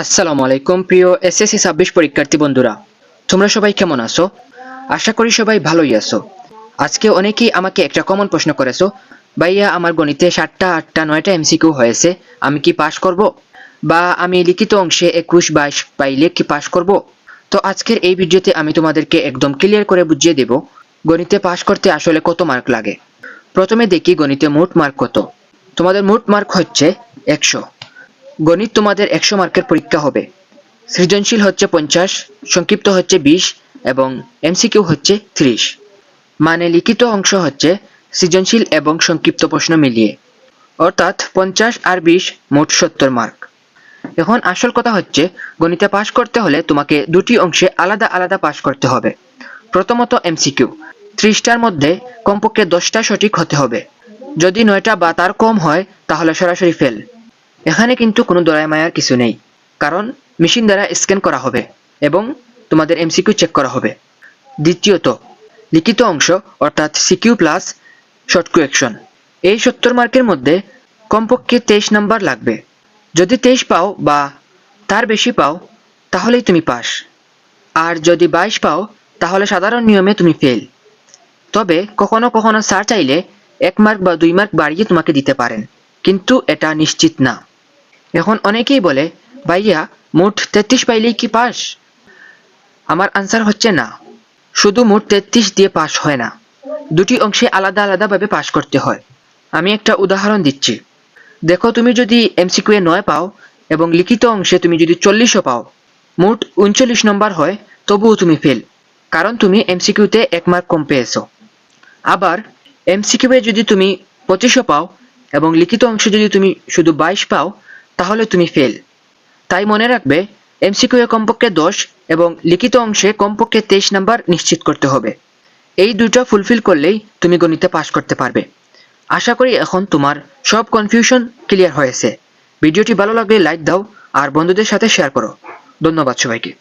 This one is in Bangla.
আসসালামু আলাইকুম প্রিয় এসএসসি 26 পরীক্ষার্থী বন্ধুরা, তোমরা সবাই কেমন আছো? আশা করি সবাই ভালোই আছো। আজকে অনেকেই আমাকে একটা কমন প্রশ্ন করেছো, ভাইয়া আমার গণিতে 7টা 8টা 9টা এমসিকিউ হয়েছে, আমি কি পাস করব? বা আমি লিখিত অংশে 21 22 পাইলে কি পাস করব? তো আজকের এই ভিডিওতে আমি তোমাদেরকে একদম ক্লিয়ার করে বুঝিয়ে দেব গণিতে পাস করতে আসলে কত মার্ক লাগে। প্রথমে দেখি গণিতে মোট মার্ক কত। তোমাদের মোট মার্ক হচ্ছে 100। গণিত তোমাদের 100 মার্কের পরীক্ষা হবে। সৃজনশীল হচ্ছে 50, সংক্ষিপ্ত হচ্ছে 20 এবং এমসিকিউ হচ্ছে 30। মানে লিখিত অংশ হচ্ছে সৃজনশীল এবং সংক্ষিপ্ত প্রশ্ন মিলিয়ে, অর্থাৎ 50 আর 20 মোট 70 মার্ক। এখন আসল কথা হচ্ছে গণিতে পাস করতে হলে তোমাকে দুটি অংশে আলাদা আলাদা পাস করতে হবে। প্রথমত এমসিকিউ 30টার মধ্যে কমপক্ষে 10টা সঠিক হতে হবে। যদি 9টা বা তার কম হয় তাহলে সরাসরি ফেল। এখানে কিন্তু কোনো দয়া মায়ার কিছু নেই, কারণ মেশিন দ্বারা স্ক্যান করা হবে এবং তোমাদের এমসিকিউ চেক করা হবে। দ্বিতীয়ত লিখিত অংশ অর্থাৎ সিকিউ প্লাস শর্ট কোয়েকশন। এই 70 মার্কের মধ্যে কমপক্ষে 23 নাম্বার লাগবে। যদি 23 পাও বা তার বেশি পাও তাহলেই তুমি পাস, আর যদি 22 পাও তাহলে সাধারণ নিয়মে তুমি ফেল। তবে কখনো কখনো স্যার চাইলে 1 মার্ক বা 2 মার্ক বাড়িয়ে তোমাকে দিতে পারেন, কিন্তু এটা নিশ্চিত না। এখন অনেকেই বলে, ভাইয়া মোট 33 পাইলেই কি পাস? আমার আনসার হচ্ছে না। শুধু মোট 33 দিয়ে পাস হয় না, দুটি অংশে আলাদা আলাদাভাবে পাস করতে হয়। আমি একটা উদাহরণ দিচ্ছি। দেখো, তুমি যদি এমসিকিউ এ 9 পাও এবং লিখিত অংশে তুমি যদি 40ও পাও, মোট 39 নম্বর হয়, তবুও তুমি ফেল, কারণ তুমি এমসিকিউতে 1 মার্ক কম পেয়েছো। আবার এমসিকিউ এ যদি তুমি 25ও পাও এবং লিখিত অংশে যদি তুমি শুধু 22 পাও, তাহলে তুমি ফেল। তাই মনে রাখবে, এমসিকিউ এ কমপক্ষে 10 এবং লিখিত অংশে কমপক্ষে 23 নাম্বার নিশ্চিত করতে হবে। এই দুটো ফুলফিল করলেই তুমি গণিতে পাস করতে পারবে। আশা করি এখন তোমার সব কনফিউশন ক্লিয়ার হয়েছে। ভিডিওটি ভালো লাগলে লাইক দাও আর বন্ধুদের সাথে শেয়ার করো। ধন্যবাদ সবাইকে।